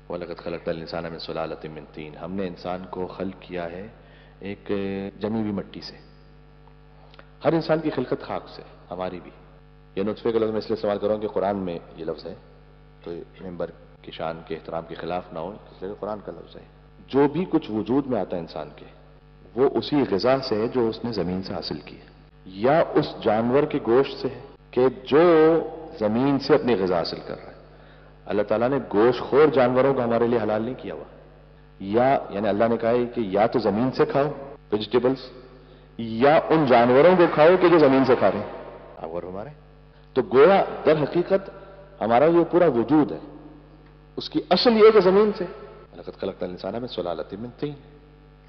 وَلَقَدْ خَلَقْنَا الْإِنسَانَ مِنْ سُلَالَةٍ مِنْ طِينٍ، ہم نے انسان کو خلق کیا ہے ایک جمی ہوئی مٹی سے. ہر انسان کی خلقت خاک سے، ہماری بھی. یہ نطفے کا لفظ میں اس لیے استعمال کروں کہ قرآن میں یہ لفظ ہے تو ممبر کی شان کے احترام کے خلاف نہ ہو، اس لیے قرآن کا لفظ ہے. جو بھی کچھ وجود میں آتا ہے انسان کے، وہ اسی غذا سے ہے جو اس نے زمین سے حاصل کی ہے، یا اس جانور کے گوشت سے ہے کہ جو زمین سے اپنی غذا حاصل کر رہا ہے. اللہ تعالیٰ نے گوشت خور جانوروں کو ہمارے لیے حلال نہیں کیا ہوا، یا یعنی اللہ نے کہا ہے کہ یا تو زمین سے کھاؤ ویجیٹیبلز، یا ان جانوروں کو کھاؤ کہ جو زمین سے کھا رہے ہیں. آپ غور ہمارے تو گویا در حقیقت ہمارا جو پورا وجود ہے اس کی اصل یہ کہ زمین سے. لقد خلقنا الانسان من سلالة من طين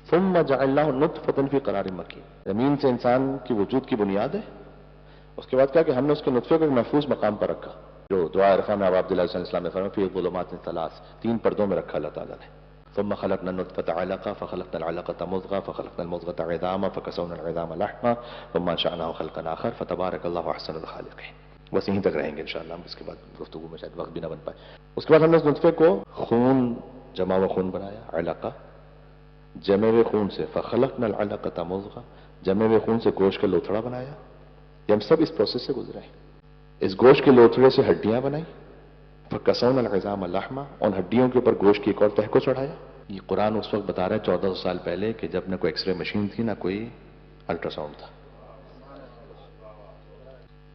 ثم جعلناه نطفة في قرار مكين. زمین سے انسان کی وجود کی بنیاد ہے. اس کے بعد کہا کہ ہم نے اس کے نطفے کو ایک محفوظ مقام پر رکھا، جو دعا عرفہ میں عبداللہ صلی اللہ علیہ وسلم نے فرمایا فی ظلمات ثلاث، 3 پردوں میں رکھا اللہ تعالیٰ نے. ثم خلقنا النطفة علقة فخلقنا العلقة مضغة فخلقنا المضغة عظاما فكسونا العظام لحما ثم انشأناه خلقا آخر فتبارك الله احسن الخالقين. بس یہیں تک رہیں گے انشاءاللہ، ہم اس کے بعد گفتگو میں شاید وقت بھی نہ بن پائے. اس کے بعد ہم نے اس نطفے کو خون، جمع و خون بنایا، علقہ، جمع ہوئے خون سے فخلقنا العلقة مضغة، جمع ہوئے خون سے گوشت کا لوتھڑا بنایا. یہ ہم سب اس پروسیس سے گزرے ہیں. اس گوشت کے لوتھڑے سے ہڈیاں بنائی، فکسونا العظام لحما، ان ہڈیوں کے اوپر گوشت کی ایک اور تہ کو چڑھایا. یہ قرآن اس وقت بتا رہا ہے 1400 سال پہلے کہ جب نہ کوئی ایکس رے مشین تھی نہ کوئی الٹرا ساؤنڈ تھا.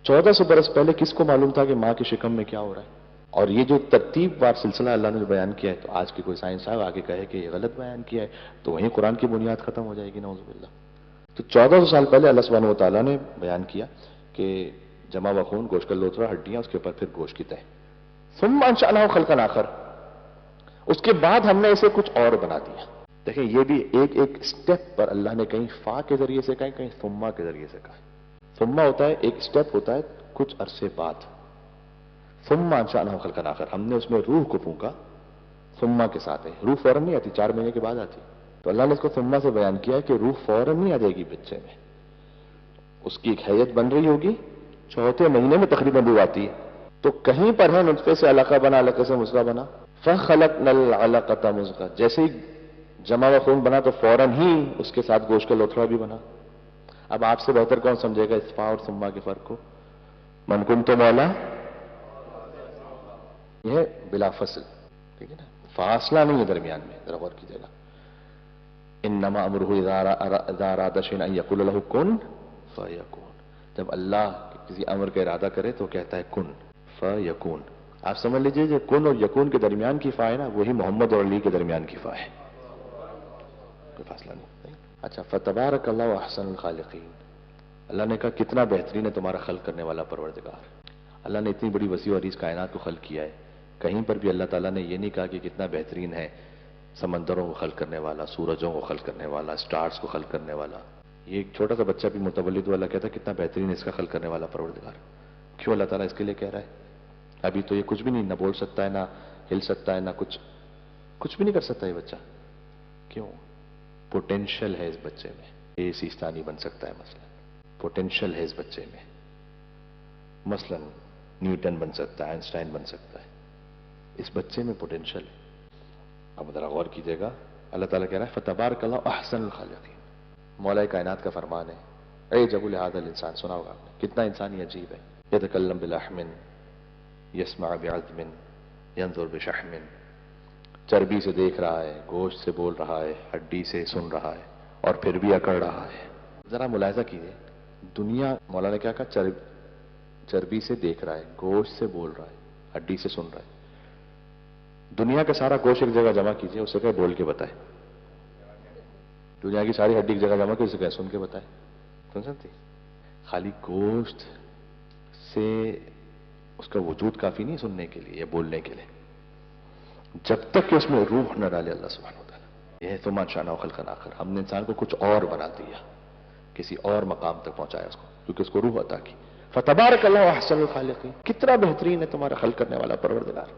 1400 برس پہلے کس کو معلوم تھا کہ ماں کے شکم میں کیا ہو رہا ہے؟ اور یہ جو ترتیب وار سلسلہ اللہ نے جو بیان کیا ہے، تو آج کے کوئی سائنس صاحب آگے کہے کہ یہ غلط بیان کیا ہے تو وہیں قرآن کی بنیاد ختم ہو جائے گی، نعوذ باللہ. تو 1400 سال پہلے اللہ سبحانہ و تعالیٰ نے بیان کیا کہ جمع و خون، گوشت کا لوتھڑا، ہڈیاں، اس کے اوپر پھر گوشت کی تہ. ثم انشأناه خلقا آخر، اس کے بعد ہم نے اسے کچھ اور بنا دیا. دیکھیں یہ بھی ایک ایک سٹیپ پر اللہ نے کہیں فا کے ذریعے سے کہا، کہیں ثم کے ذریعے سے کہا. ثم ہوتا ہے ایک سٹیپ ہوتا ہے کچھ عرصے بعد. ثم انشأناه خلقا آخر، ہم نے اس میں روح کو پھونکا. ثم کے ساتھ ہے، روح فوراً نہیں آتی، 4 مہینے کے بعد آتی. تو اللہ نے اس کو ثم سے بیان کیا کہ روح فوراً نہیں آ جائے گی بچے میں، اس کی ایک حیت بن رہی ہوگی، 4تھے مہینے میں تقریباً روح آتی ہے. تو کہیں پر ہے نطفے سے علقہ بنا، علقہ سے مضغہ بنا. فخلقنا العلقة مضغة، جیسے ہی جمع و خون بنا تو فوراً ہی اس کے ساتھ گوشت کا لوتھڑا بھی بنا. اب آپ سے بہتر کون سمجھے گا اس فا اور ثم کے فرق کو؟ من کنت مولا، یہ بلا فصل، ٹھیک ہے نا، فاصلہ نہیں ہے درمیان میں، ذرا غور کیجیے گا. انما امرہ اذا اراد شیئا ان یقول له کن فیکون، جب اللہ کسی امر کا ارادہ کرے تو کہتا ہے کن فیکون. آپ سمجھ لیجئے جو کن اور یکون کے درمیان کی فا ہے نا، وہی محمد اور علی کے درمیان کی فا ہے، کوئی فاصلہ نہیں. اچھا، فتبارک اللہ احسن الخالقین. اللہ نے کہا کتنا بہترین ہے تمہارا خلق کرنے والا پروردگار. اللہ نے اتنی بڑی وسیع اور اس کائنات کو خلق کیا ہے، کہیں پر بھی اللہ تعالیٰ نے یہ نہیں کہا کہ کتنا بہترین ہے سمندروں کو خلق کرنے والا، سورجوں کو خلق کرنے والا، سٹارز کو خلق کرنے والا. یہ ایک چھوٹا سا بچہ بھی متولد ہوا، اللہ کہتا ہے کتنا بہترین ہے اس کا خلق کرنے والا پروردگار. کیوں اللہ تعالیٰ اس کے لیے کہہ رہا ہے؟ ابھی تو یہ کچھ بھی نہیں، نہ بول سکتا ہے، نہ ہل سکتا ہے، نہ کچھ بھی نہیں کر سکتا یہ بچہ. کیوں؟ پوٹینشل ہے اس بچے میں. یہ سیستانی بن سکتا ہے مثلا، پوٹینشل ہے اس بچے میں. مثلا نیوٹن بن سکتا ہے، آئنسٹائن بن سکتا ہے، اس بچے میں پوٹینشل ہے. اب ذرا غور کیجیے گا، اللہ تعالیٰ کہہ رہا ہے فتبارک اللہ احسن الخالقین. مولا کائنات کا فرمان ہے، اعجب لہذا الانسان، سنا ہوگا آپ نے، کتنا انسان یہ عجیب ہے. یتکلم بلحم یسمع بعظم ینظر بشحم، چربی سے دیکھ رہا ہے، گوشت سے بول رہا ہے، ہڈی سے سن رہا ہے، اور پھر بھی اکڑ رہا ہے. ذرا ملاحظہ کیجیے، دنیا، مولا نے کیا کہا، چربی سے دیکھ رہا ہے، گوشت سے بول رہا ہے، ہڈی سے سن رہا ہے. دنیا کا سارا گوشت ایک جگہ جمع کیجیے، اسے کہے بول کے بتائے. دنیا کی ساری ہڈی ایک جگہ جمع کیجیے، اسے کہے سن کے بتائے. سن سکتی؟ خالی گوشت سے اس کا وجود کافی نہیں سننے کے لیے یا بولنے کے لیے، جب تک کہ اس میں روح نہ ڈالے اللہ سبحانہ و تعالیٰ. یہ ہے ثم انشأناه خلقا آخر، ہم نے انسان کو کچھ اور بنا دیا، کسی اور مقام تک پہنچایا اس کو، کیونکہ اس کو روح عطا کی. فتبارک اللہ احسن الخالقین، کتنا بہترین ہے تمہارا خلق کرنے والا پروردگار.